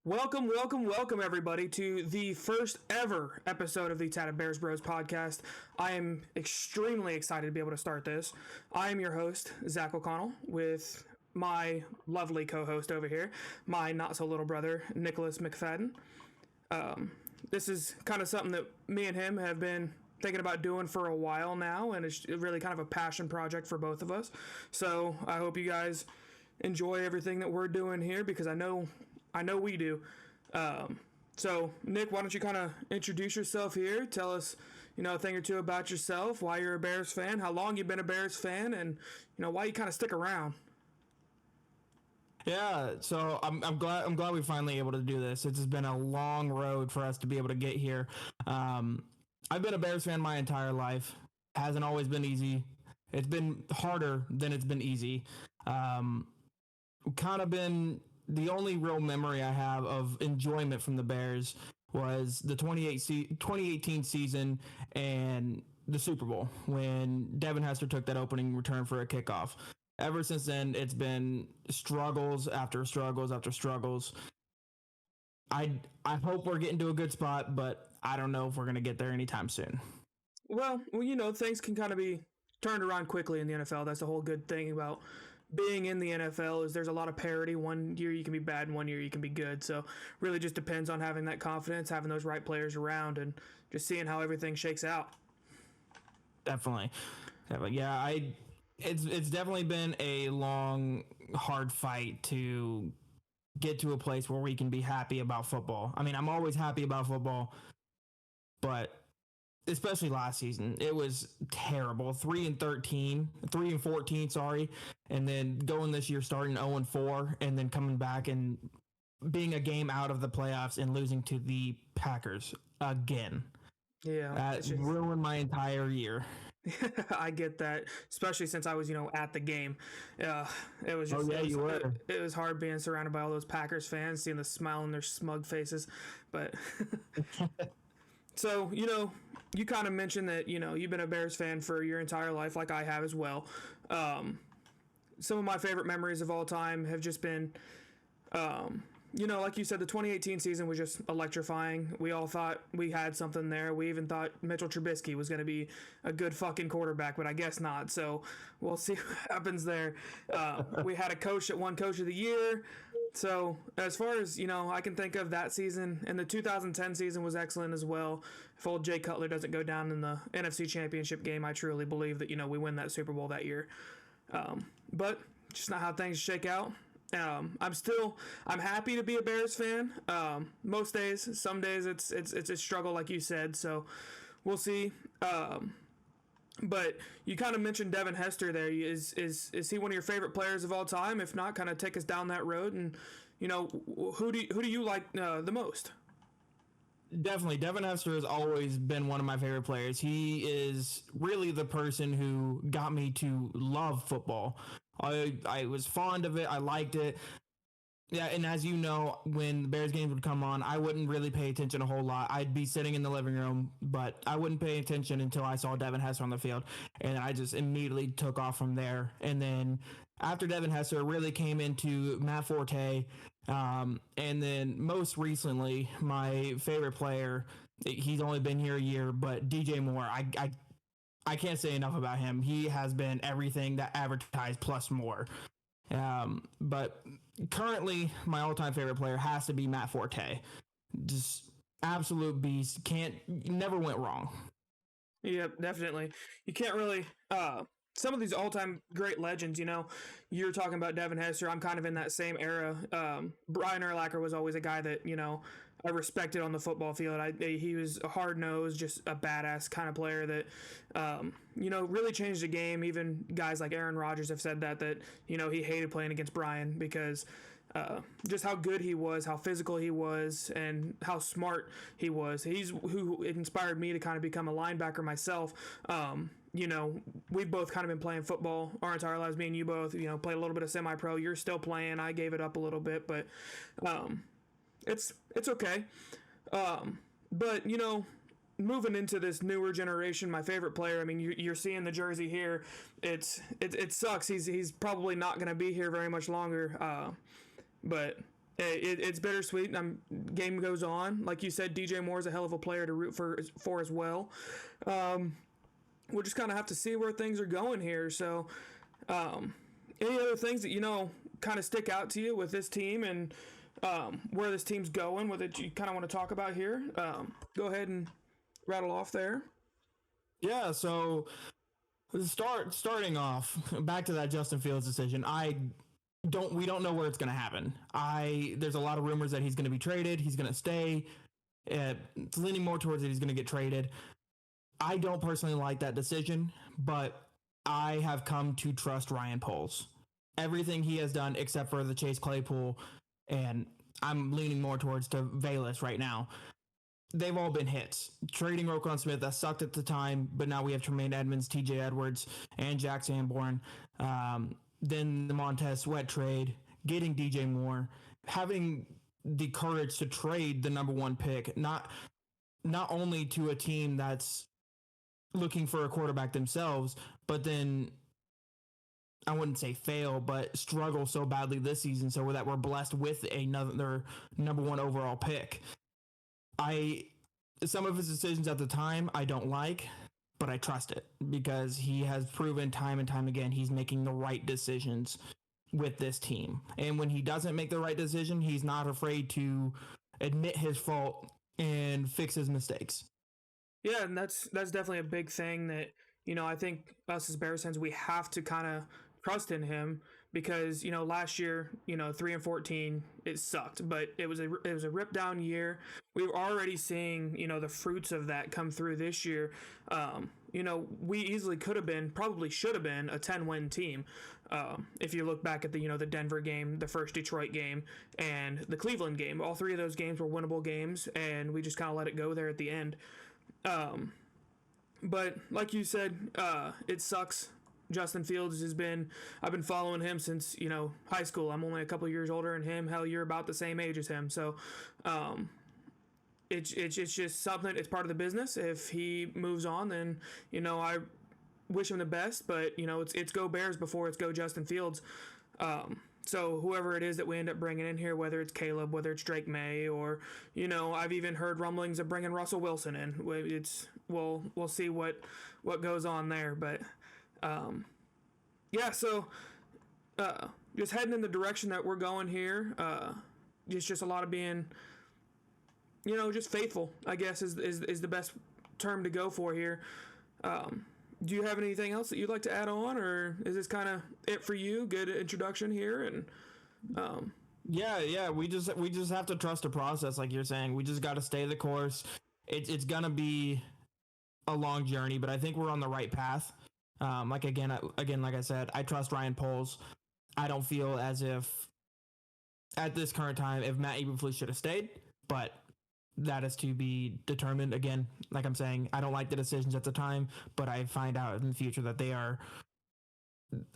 Welcome, everybody, to the first ever episode of the Tatted Bears Bros podcast. I am extremely excited to be able to start this. I am your host, Zach O'Connell, with my lovely co-host over here, my not-so-little brother, Nicholas McFadden. This is kind of something that me and him have been thinking about doing for a while now, and it's really kind of a passion project for both of us. So I hope you guys enjoy everything that we're doing here, because I know we do. So, Nick, why don't you kind of introduce yourself here? Tell us, a thing or two about yourself, why you're a Bears fan, how long you've been a Bears fan, and, why you kind of stick around. Yeah, so I'm glad we finally able to do this. It's been a long road for us to be able to get here. I've been a Bears fan my entire life. Hasn't always been easy. It's been harder than it's been easy. Kind of been the only real memory I have of enjoyment from the Bears was the 2018 season and the Super Bowl when Devin Hester took that opening return for a kickoff. Ever since then, it's been struggles after struggles after struggles. I hope we're getting to a good spot, but I don't know if we're going to get there anytime soon. Well, things can kind of be turned around quickly in the NFL. That's the whole good thing about being in the NFL is there's a lot of parity. One year you can be bad and one year you can be good. So really just depends on having that confidence, having those right players around, and just seeing how everything shakes out. Definitely. Yeah, it's definitely been a long, hard fight to get to a place where we can be happy about football. I mean, I'm always happy about football, but especially last season, it was terrible. 3-14, sorry, and then going this year starting 0-4, and then coming back and being a game out of the playoffs and losing to the Packers again. Yeah, that ruined my entire year. I get that, especially since I was, at the game. It was just, it was hard being surrounded by all those Packers fans, seeing the smile on their smug faces. But so, you kind of mentioned that, you've been a Bears fan for your entire life, like I have as well. Some of my favorite memories of all time have just been, like you said, the 2018 season was just electrifying. We all thought we had something there. We even thought Mitchell Trubisky was going to be a good fucking quarterback, but I guess not. So we'll see what happens there. We had a coach that won Coach of the Year. So as far as, I can think of that season, and the 2010 season was excellent as well. If old Jay Cutler doesn't go down in the NFC Championship game, I truly believe that, we win that Super Bowl that year. But just not how things shake out. I'm happy to be a Bears fan. Most days, some days it's a struggle, like you said. So we'll see. But you kind of mentioned Devin Hester there. Is he one of your favorite players of all time? If not, kind of take us down that road. And who do you like the most? Definitely, Devin Hester has always been one of my favorite players. He is really the person who got me to love football. I was fond of it. I liked it. Yeah, and as you know, when the Bears games would come on, I wouldn't really pay attention a whole lot. I'd be sitting in the living room, but I wouldn't pay attention until I saw Devin Hester on the field, and I just immediately took off from there. And then after Devin Hester, really came into Matt Forte, and then most recently, my favorite player, he's only been here a year, but DJ Moore. I can't say enough about him. He has been everything that advertised plus more. But currently, my all-time favorite player has to be Matt Forte. Just absolute beast. Never went wrong. Yep, definitely. You can't really. Some of these all-time great legends, you're talking about Devin Hester. I'm kind of in that same era. Brian Urlacher was always a guy that, I respected on the football field. He was a hard-nosed, just a badass kind of player that, really changed the game. Even guys like Aaron Rodgers have said that he hated playing against Brian because just how good he was, how physical he was, and how smart he was. He's who inspired me to kind of become a linebacker myself. We've both kind of been playing football our entire lives. Me and you both, played a little bit of semi-pro. You're still playing. I gave it up a little bit, but it's okay. But moving into this newer generation, my favorite player, I mean, you're seeing the jersey here. It sucks. He's probably not going to be here very much longer. But it's bittersweet. Game goes on. Like you said, DJ Moore is a hell of a player to root for as well. We'll just kind of have to see where things are going here. So, any other things that kind of stick out to you with this team and where this team's going, what you kind of want to talk about here? Go ahead and rattle off there. Yeah. So, starting off, back to that Justin Fields decision. We don't know where it's going to happen. There's a lot of rumors that he's going to be traded. He's going to stay. It's leaning more towards that he's going to get traded. I don't personally like that decision, but I have come to trust Ryan Poles. Everything he has done except for the Chase Claypool, and I'm leaning more towards to Velus right now. They've all been hits. Trading Roquan Smith, that sucked at the time, but now we have Tremaine Edmonds, TJ Edwards, and Jack Sanborn. Then the Montez Sweat trade, getting DJ Moore, having the courage to trade the number one pick, not only to a team that's looking for a quarterback themselves, but then I wouldn't say fail, but struggle so badly this season so that we're blessed with another number one overall pick. Some of his decisions at the time I don't like, but I trust it because he has proven time and time again he's making the right decisions with this team. And when he doesn't make the right decision, he's not afraid to admit his fault and fix his mistakes. Yeah, and that's definitely a big thing that, I think us as Bears fans, we have to kind of trust in him because, last year, 3-14, it sucked, but it was a rip down year. We were already seeing, the fruits of that come through this year. We easily probably should have been a 10-win team. If you look back at the Denver game, the first Detroit game, and the Cleveland game, all three of those games were winnable games, and we just kind of let it go there at the end. But like you said, it sucks. Justin Fields I've been following him since, high school. I'm only a couple years older than him. Hell, you're about the same age as him. So, it's just something, it's part of the business. If he moves on, then, I wish him the best, but it's go Bears before it's go Justin Fields. So whoever it is that we end up bringing in here, whether it's Caleb, whether it's Drake May, or I've even heard rumblings of bringing Russell Wilson in. We'll see what goes on there, but yeah. So just heading in the direction that we're going here. Just a lot of being, just faithful, I guess is the best term to go for here. Do you have anything else that you'd like to add on, or is this kind of it for you? Good introduction here, and yeah. We just have to trust the process, like you're saying. We just got to stay the course. It's gonna be a long journey, but I think we're on the right path. Like I said, I trust Ryan Poles. I don't feel as if at this current time if Matt Eberflus should have stayed, but that is to be determined. Again, like I'm saying, I don't like the decisions at the time, but I find out in the future that they are,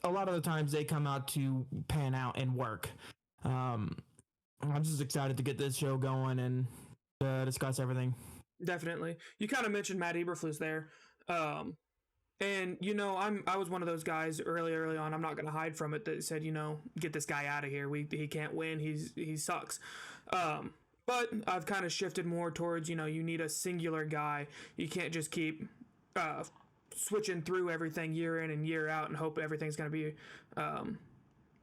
a lot of the times they come out to pan out and work. I'm just excited to get this show going and discuss everything. Definitely. You kind of mentioned Matt Eberflus there. And I was one of those guys early on. I'm not going to hide from it, that said, get this guy out of here. He can't win. He sucks. But I've kind of shifted more towards, you need a singular guy. You can't just keep switching through everything year in and year out and hope everything's going to be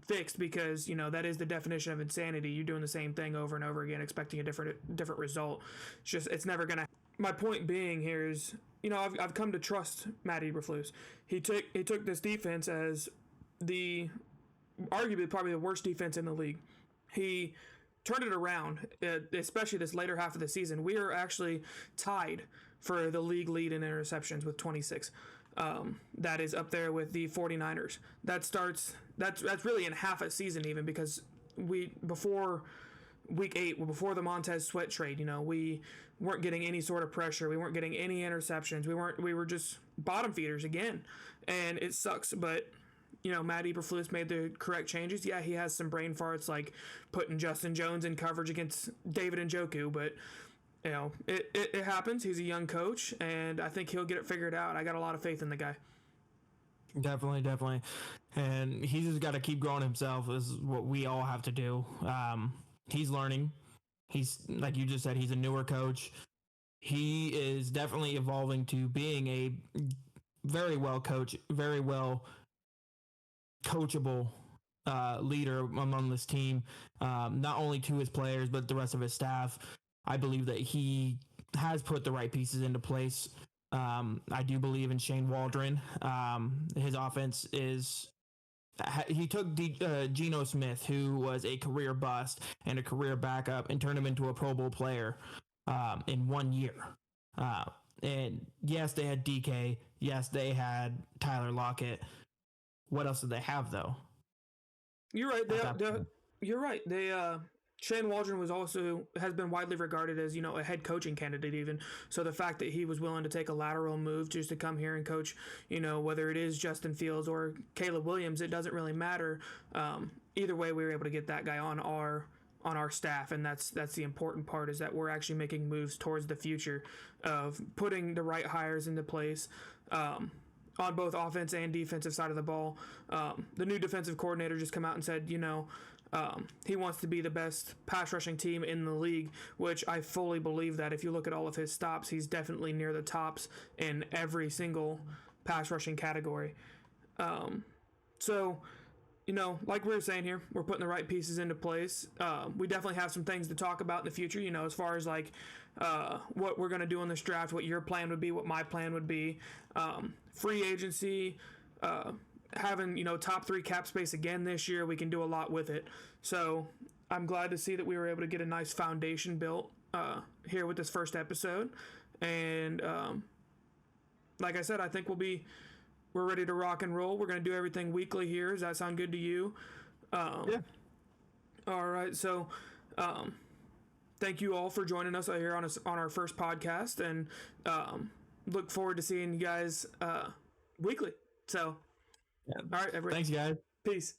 fixed, because, that is the definition of insanity. You're doing the same thing over and over again, expecting a different result. It's never going to. My point being here is, I've come to trust Matt Eberflus. He took this defense as arguably probably the worst defense in the league. He turned it around, especially this later half of the season. We are actually tied for the league lead in interceptions with 26. That is up there with the 49ers. That's really in half a season even, because before week 8, before the Montez Sweat trade, we weren't getting any sort of pressure. We weren't getting any interceptions. We were just bottom feeders again, and it sucks. But Matt Eberflus made the correct changes. Yeah, he has some brain farts, like putting Justin Jones in coverage against David Njoku, but it happens. He's a young coach, and I think he'll get it figured out. I got a lot of faith in the guy. Definitely. And he's just got to keep growing himself, is what we all have to do. he's learning. He's, like you just said, he's a newer coach. He is definitely evolving to being a very well coachable leader among this team, not only to his players, but the rest of his staff. I believe that he has put the right pieces into place. I do believe in Shane Waldron. His offense is. He took Geno Smith, who was a career bust and a career backup, and turned him into a Pro Bowl player in 1 year. And yes, they had DK. Yes, they had Tyler Lockett. What else did they have, though? You're right. You're right. Shane Waldron has been widely regarded as, a head coaching candidate even. So the fact that he was willing to take a lateral move just to come here and coach, whether it is Justin Fields or Caleb Williams, it doesn't really matter. Either way, we were able to get that guy on our staff, and that's the important part, is that we're actually making moves towards the future of putting the right hires into place. On both offense and defensive side of the ball. The new defensive coordinator just come out and said, he wants to be the best pass rushing team in the league, which I fully believe that. If you look at all of his stops, he's definitely near the tops in every single pass rushing category. So, like we were saying here, we're putting the right pieces into place. We definitely have some things to talk about in the future, as far as like what we're going to do in this draft, what your plan would be, what my plan would be. Free agency, having, top 3 cap space again this year, we can do a lot with it. So I'm glad to see that we were able to get a nice foundation built here with this first episode. And like I said, I think we're ready to rock and roll. We're going to do everything weekly here. Does that sound good to you? Yeah. All right. So thank you all for joining us here on our first podcast, and look forward to seeing you guys weekly. So, yeah. All right, everyone. Thanks, guys. Peace.